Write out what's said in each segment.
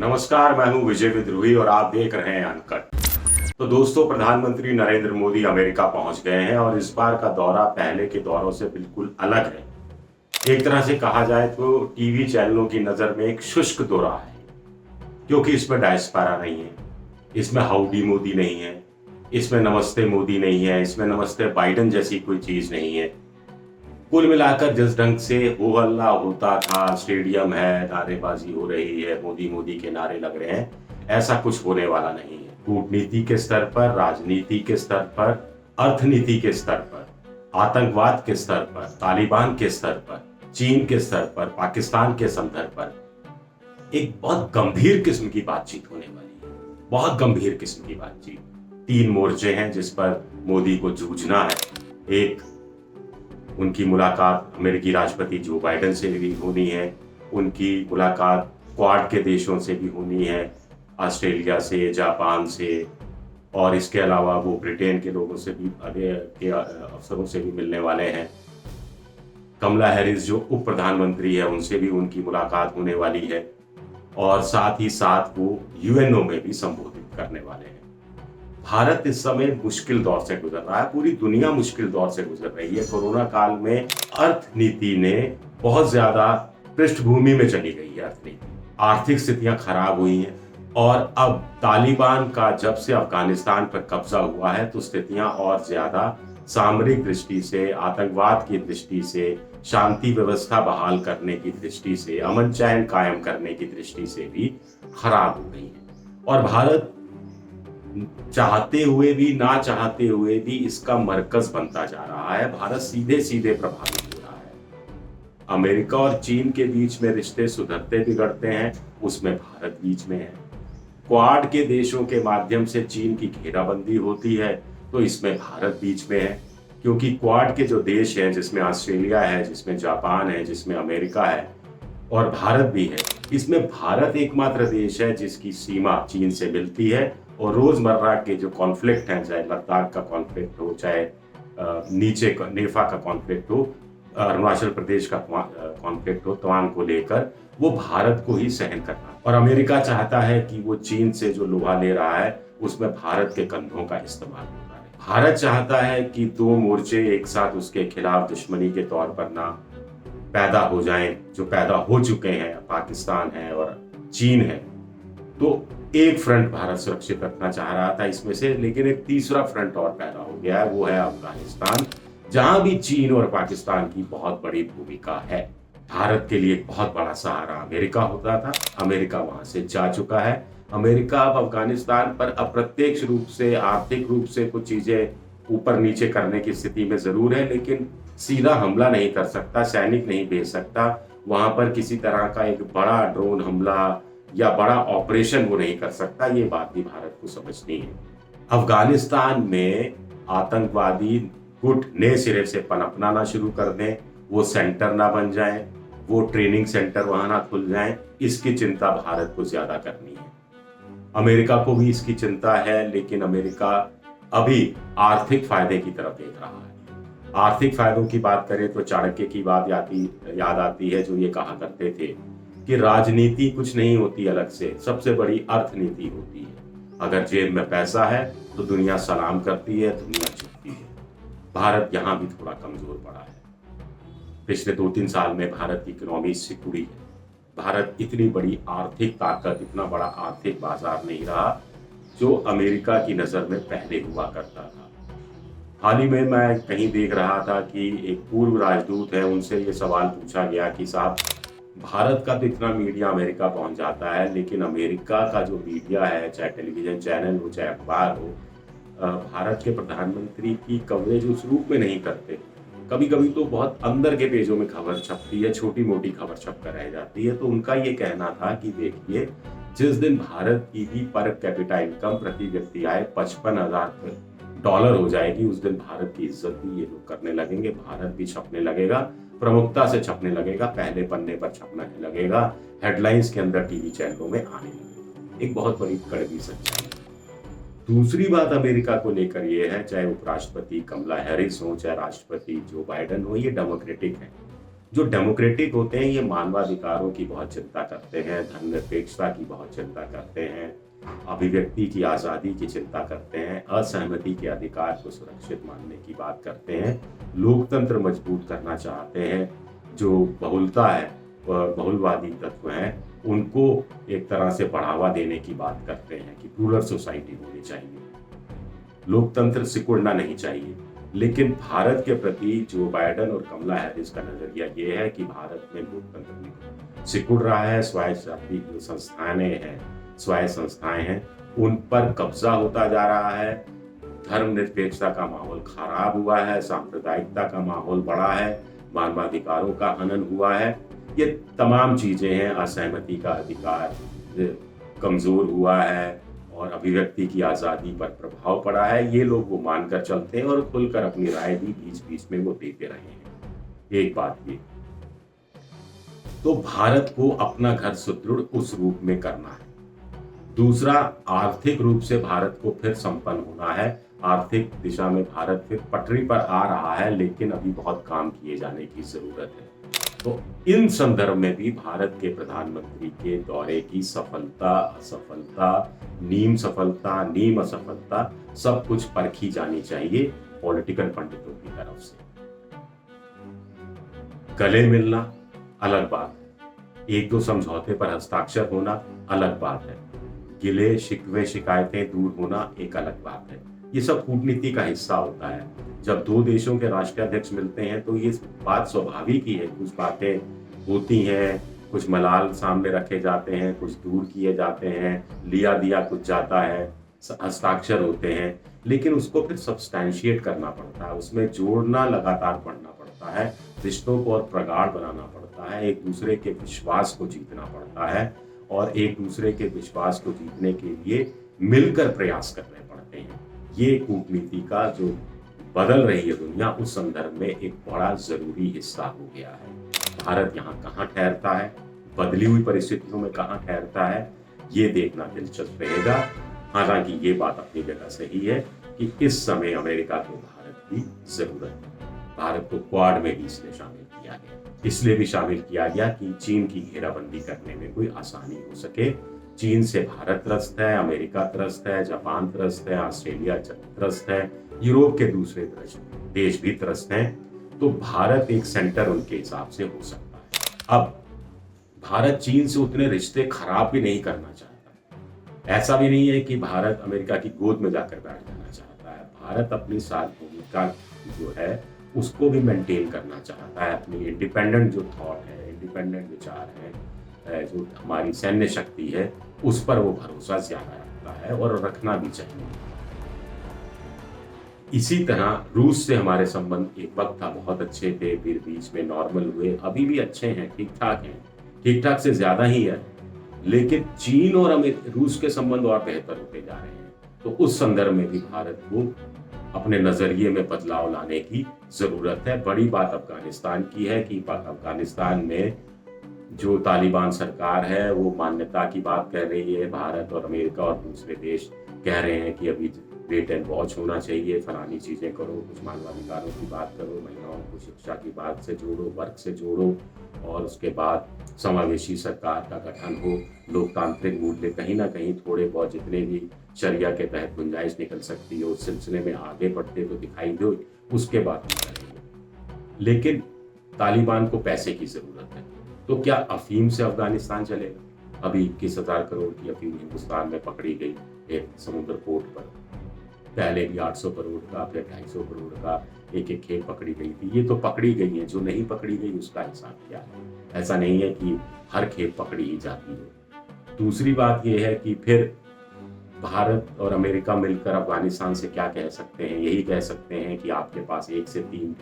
नमस्कार, मैं हूं विजय विद्रोही और आप देख रहे हैं अनकट। तो दोस्तों, प्रधानमंत्री नरेंद्र मोदी अमेरिका पहुंच गए हैं और इस बार का दौरा पहले के दौरों से बिल्कुल अलग है। एक तरह से कहा जाए तो टीवी चैनलों की नजर में एक शुष्क दौरा है, क्योंकि इसमें डायस्पोरा नहीं है, इसमें हाउडी मोदी नहीं है, इसमें नमस्ते मोदी नहीं है, इसमें नमस्ते बाइडन जैसी कोई चीज नहीं है। कुल मिलाकर जिस ढंग से हो हल्ला होता था, स्टेडियम है, नारेबाजी हो रही है, मोदी मोदी के नारे लग रहे हैं, ऐसा कुछ होने वाला नहीं है। कूटनीति के स्तर पर, राजनीति के स्तर पर, अर्थनीति के स्तर पर, आतंकवाद के स्तर पर, तालिबान के स्तर पर, चीन के स्तर पर, पाकिस्तान के संदर्भ पर एक बहुत गंभीर किस्म की बातचीत होने वाली है। बहुत गंभीर किस्म की बातचीत। 3 मोर्चे हैं जिस पर मोदी को जूझना है। एक, उनकी मुलाकात अमेरिकी राष्ट्रपति जो बाइडेन से भी होनी है, उनकी मुलाकात क्वाड के देशों से भी होनी है, ऑस्ट्रेलिया से, जापान से, और इसके अलावा वो ब्रिटेन के लोगों से भी, आगे के अफसरों से भी मिलने वाले हैं। कमला हैरिस जो उप प्रधानमंत्री है, उनसे भी उनकी मुलाकात होने वाली है, और साथ ही साथ वो यूएनओ में भी संबोधित करने वाले हैं। भारत इस समय मुश्किल दौर से गुजर रहा है, पूरी दुनिया मुश्किल दौर से गुजर रही है। कोरोना काल में अर्थनीति ने बहुत ज्यादा पृष्ठभूमि में चली गई है। अर्थनीति, आर्थिक स्थितियां खराब हुई हैं, और अब तालिबान का जब से अफगानिस्तान पर कब्जा हुआ है तो स्थितियां और ज्यादा सामरिक दृष्टि से, आतंकवाद की दृष्टि से, शांति व्यवस्था बहाल करने की दृष्टि से, अमन चैन कायम करने की दृष्टि से भी खराब हो गई है। और भारत चाहते हुए भी, ना चाहते हुए भी इसका मरकज बनता जा रहा है। भारत सीधे सीधे प्रभावित हो रहा है। अमेरिका और चीन के बीच में रिश्ते सुधरते बिगड़ते हैं, उसमें भारत बीच में है। क्वाड के देशों के माध्यम से चीन की घेराबंदी होती है, तो इसमें भारत बीच में है, क्योंकि क्वाड के जो देश हैं, जिसमें ऑस्ट्रेलिया है, जिसमें जापान है, जिसमें अमेरिका है और भारत भी है, इसमें भारत एकमात्र देश है जिसकी सीमा चीन से मिलती है। और रोजमर्रा के जो कॉन्फ्लिक्ट हैं, चाहे लद्दाख का कॉन्फ्लिक्ट हो, चाहे नीचे नेफा का कॉन्फ्लिक्ट हो, अरुणाचल प्रदेश का कॉन्फ्लिक्ट हो, तवांग को लेकर, वो भारत को ही सहन करना। और अमेरिका चाहता है कि वो चीन से जो लोहा ले रहा है उसमें भारत के कंधों का इस्तेमाल होता है। भारत चाहता है कि 2 मोर्चे एक साथ उसके खिलाफ दुश्मनी के तौर पर ना पैदा हो जाएं, जो पैदा हो चुके हैं, पाकिस्तान है और चीन है। तो एक फ्रंट भारत सुरक्षित रखना चाह रहा था इसमें से, लेकिन एक तीसरा फ्रंट और पैदा हो गया है, वो है अफगानिस्तान, जहां भी चीन और पाकिस्तान की बहुत बड़ी भूमिका है। भारत के लिए एक बहुत बड़ा सहारा अमेरिका होता था, अमेरिका वहां से जा चुका है। अमेरिका अब अफगानिस्तान पर अप्रत्यक्ष रूप से, आर्थिक रूप से कुछ चीजें ऊपर नीचे करने की स्थिति में जरूर है, लेकिन सीधा हमला नहीं कर सकता, सैनिक नहीं भेज सकता वहां पर। किसी तरह का एक बड़ा ड्रोन हमला या बड़ा ऑपरेशन वो नहीं कर सकता। ये बात भी भारत को समझनी है। अफगानिस्तान में आतंकवादी गुट नए सिरे से पनपना ना शुरू कर दें, वो सेंटर ना बन जाएं, वो ट्रेनिंग सेंटर वहां ना खुल जाएं, इसकी चिंता भारत को ज्यादा करनी है। अमेरिका को भी इसकी चिंता है, लेकिन अमेरिका अभी आर्थिक फायदे की तरफ देख रहा है। आर्थिक फायदों की बात करें तो चाणक्य की बात याद आती है, जो ये कहा करते थे कि राजनीति कुछ नहीं होती अलग से, सबसे बड़ी अर्थनीति होती है। अगर जेब में पैसा है तो दुनिया सलाम करती है, दुनिया झुकती है। भारत यहां भी थोड़ा कमजोर पड़ा है। पिछले 2-3 साल में भारत की इकोनॉमी सिकुड़ी है। भारत इतनी बड़ी आर्थिक ताकत, इतना बड़ा आर्थिक बाजार नहीं रहा जो अमेरिका की नजर में पहले हुआ करता था। हाल ही में मैं कहीं देख रहा था कि एक पूर्व राजदूत है, उनसे ये सवाल पूछा गया कि साहब, भारत का तो इतना मीडिया अमेरिका पहुंच जाता है, लेकिन अमेरिका का जो मीडिया है, चाहे टेलीविजन चैनल हो, चाहे अखबार हो, भारत के प्रधानमंत्री की कवरेज उस रूप में नहीं करते। कभी कभी तो बहुत अंदर के पेजों में खबर छपती है, छोटी मोटी खबर छप कर रह जाती है। तो उनका ये कहना था कि देखिए, जिस दिन भारत की भी पर कैपिटा इनकम प्रति व्यक्ति आय $55,000 हो जाएगी, उस दिन भारत की इज्जत भी ये लोग करने लगेंगे। भारत भी छपने लगेगा, प्रमुखता से छपने लगेगा, पहले पन्ने पर छपने लगेगा, हेडलाइंस के अंदर टीवी चैनलों में आने लगेगा। एक बहुत बड़ी कड़वी सच्चाई। दूसरी बात अमेरिका को लेकर ये है, चाहे उपराष्ट्रपति कमला हैरिस हो, चाहे राष्ट्रपति जो बाइडेन हो, ये डेमोक्रेटिक है। जो डेमोक्रेटिक होते हैं ये मानवाधिकारों की बहुत चिंता करते हैं, धर्मनिरपेक्षता की बहुत चिंता करते हैं, अभिव्यक्ति की आज़ादी की चिंता करते हैं, असहमति के अधिकार को सुरक्षित मानने की बात करते हैं, लोकतंत्र मजबूत करना चाहते हैं, जो बहुलता है, बहुलवादी तत्व हैं, उनको एक तरह से बढ़ावा देने की बात करते हैं कि प्लूरल सोसाइटी होनी चाहिए, लोकतंत्र सिकुड़ना नहीं चाहिए। लेकिन भारत के प्रति जो बाइडेन और कमला हैरिस का नजरिया ये है कि भारत में लोकतंत्र सिकुड़ रहा है, स्वायत्तशासी जो स्वायत्त संस्थाएं हैं उन पर कब्जा होता जा रहा है, धर्मनिरपेक्षता का माहौल खराब हुआ है, सांप्रदायिकता का माहौल बढ़ा है, मानवाधिकारों का हनन हुआ है, ये तमाम चीजें हैं, असहमति का अधिकार कमजोर हुआ है और अभिव्यक्ति की आजादी पर प्रभाव पड़ा है। ये लोग वो मानकर चलते हैं और खुलकर अपनी राय भी बीच बीच में वो देते रहे हैं। एक बात ये, तो भारत को अपना घर सुदृढ़ उस रूप में करना है। दूसरा, आर्थिक रूप से भारत को फिर संपन्न होना है, आर्थिक दिशा में भारत फिर पटरी पर आ रहा है, लेकिन अभी बहुत काम किए जाने की जरूरत है। तो इन संदर्भ में भी भारत के प्रधानमंत्री के दौरे की सफलता, असफलता, नीम असफलता सब कुछ परखी जानी चाहिए पॉलिटिकल पंडितों की तरफ से। गले मिलना अलग बात है, एक दो समझौते पर हस्ताक्षर होना अलग बात है, गिले शिकवे शिकायतें दूर होना एक अलग बात है। ये सब कूटनीति का हिस्सा होता है। जब दो देशों के राष्ट्राध्यक्ष मिलते हैं तो ये बात स्वाभाविक ही है, कुछ बातें होती हैं, कुछ मलाल सामने रखे जाते हैं, कुछ दूर किए जाते हैं, लिया दिया कुछ जाता है, हस्ताक्षर होते हैं, लेकिन उसको फिर सब्सटैंशिएट करना पड़ता है, उसमें जोड़ना लगातार पड़ना पड़ता है, रिश्तों को और प्रगाढ़ बनाना पड़ता है, एक दूसरे के विश्वास को जीतना पड़ता है और एक दूसरे के विश्वास को जीतने के लिए मिलकर प्रयास करने पड़ते हैं। ये कूटनीति का जो बदल रही है दुनिया, उस संदर्भ में एक बड़ा जरूरी हिस्सा हो गया है। भारत यहाँ कहाँ ठहरता है, बदली हुई परिस्थितियों में कहाँ ठहरता है, ये देखना दिलचस्प रहेगा। हालांकि ये बात अपनी जगह सही है कि इस समय अमेरिका को भारत की जरूरत है। भारत को क्वाड में भी इसलिए शामिल किया गया, इसलिए भी शामिल किया गया कि चीन की घेराबंदी करने में कोई आसानी हो सके। चीन से भारत त्रस्त है, अमेरिका त्रस्त है, जापान त्रस्त है, ऑस्ट्रेलिया त्रस्त है, यूरोप के दूसरे देश भी त्रस्त हैं, तो भारत एक सेंटर उनके हिसाब से हो सकता है। अब भारत चीन से उतने रिश्ते खराब भी नहीं करना चाहता, ऐसा भी नहीं है कि भारत अमेरिका की गोद में जाकर बैठ जाना चाहता है। भारत अपनी सार्वभौमिकता जो है उसको भी मेंटेन करना चाहता है, अपनी इंडिपेंडेंट जो थॉट है, इंडिपेंडेंट विचार है, जो हमारी सैन्य शक्ति है, उस पर वो भरोसा ज्यादा रखता है और रखना भी चाहिए। इसी तरह रूस से हमारे संबंध एक वक्त था बहुत अच्छे थे, फिर बीच में नॉर्मल हुए, अभी भी अच्छे हैं, ठीक ठाक हैं, ठीक ठाक से ज्यादा ही है, लेकिन चीन और रूस के संबंध और बेहतर होते जा रहे हैं। तो उस संदर्भ में भी भारत को अपने नजरिए में बदलाव लाने की जरूरत है। बड़ी बात अफगानिस्तान की है कि अफगानिस्तान में जो तालिबान सरकार है वो मान्यता की बात कह रही है, भारत और अमेरिका और दूसरे देश कह रहे हैं कि अभी वेट एंड वॉच होना चाहिए, फलानी चीजें करो, कुछ मानवाधिकारों की बात करो, महिलाओं को शिक्षा की बात से जोड़ो, वर्ग से जोड़ो, और उसके बाद समावेशी सरकार का गठन हो, लोकतांत्रिक मूल्य कहीं ना कहीं थोड़े बहुत जितने भी शरिया के तहत गुंजाइश निकल सकती है उस सिलसिले में आगे बढ़ते तो दिखाई दो, उसके बाद करेंगे। लेकिन तालिबान को पैसे की जरूरत है, तो क्या अफीम से अफगानिस्तान चलेगा? अभी 21,000 करोड़ की अफीम हिंदुस्तान में पकड़ी गई एक समुद्र पोर्ट पर, पहले भी 800 करोड़ का, फिर 250 करोड़ का एक एक खेप पकड़ी गई थी। ये तो पकड़ी गई है, जो नहीं पकड़ी गई उसका हिसाब क्या है? ऐसा नहीं है कि हर खेप पकड़ी ही जाती है। दूसरी बात यह है कि फिर भारत और अमेरिका मिलकर अफगानिस्तान से क्या कह सकते हैं? यही कह सकते हैं कि आपके पास 1 से 3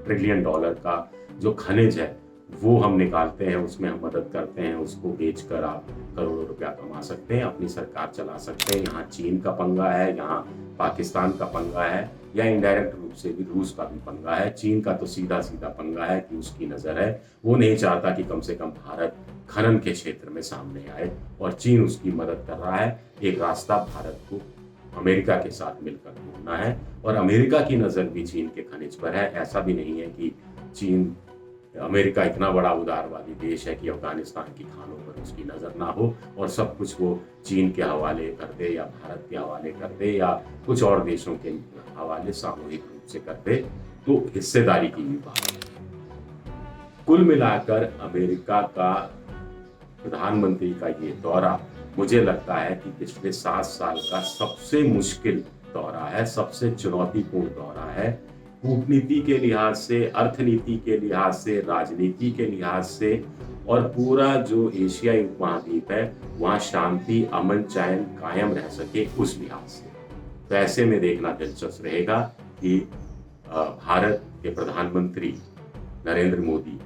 ट्रिलियन डॉलर का जो खनिज है वो हम निकालते हैं, उसमें हम मदद करते हैं, उसको बेचकर आप करोड़ों रुपया कमा सकते हैं, अपनी सरकार चला सकते हैं। यहाँ चीन का पंगा है, यहाँ पाकिस्तान का पंगा है, या इनडायरेक्ट रूप से भी रूस का भी पंगा है। चीन का तो सीधा सीधा पंगा है कि उसकी नज़र है, वो नहीं चाहता कि कम से कम भारत खनन के क्षेत्र में सामने आए, और चीन उसकी मदद कर रहा है। एक रास्ता भारत को अमेरिका के साथ मिलकर ढूंढना है, और अमेरिका की नज़र भी चीन के खनिज पर है। ऐसा भी नहीं है कि चीन अमेरिका इतना बड़ा उदारवादी देश है कि अफगानिस्तान की खानों पर उसकी नज़र ना हो और सब कुछ वो चीन के हवाले कर दे या भारत के हवाले कर दे या कुछ और देशों के हवाले सामूहिक रूप से कर दे, तो हिस्सेदारी की भी बात है। कुल मिलाकर अमेरिका का प्रधानमंत्री का ये दौरा मुझे लगता है कि पिछले 7 साल का सबसे मुश्किल दौरा है, सबसे चुनौतीपूर्ण दौरा है। कूटनीति के लिहाज से, अर्थनीति के लिहाज से, राजनीति के लिहाज से और पूरा जो एशियाई उपमहाद्वीप है वहाँ शांति, अमन, चैन कायम रह सके उस लिहाज से। तो ऐसे में देखना दिलचस्प रहेगा कि भारत के प्रधानमंत्री नरेंद्र मोदी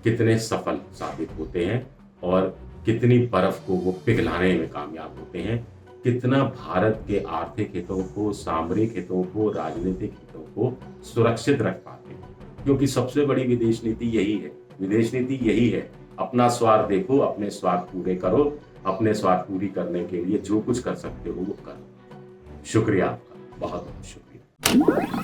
कितने सफल साबित होते हैं और कितनी बर्फ को वो पिघलाने में कामयाब होते हैं, कितना भारत के आर्थिक हितों को, सामरिक हितों को, राजनीतिक हितों को सुरक्षित रख पाते हैं। क्योंकि सबसे बड़ी विदेश नीति यही है, विदेश नीति यही है, अपना स्वार्थ देखो, अपने स्वार्थ पूरे करो, अपने स्वार्थ पूरी करने के लिए जो कुछ कर सकते हो वो करो। शुक्रिया आपका, बहुत बहुत शुक्रिया।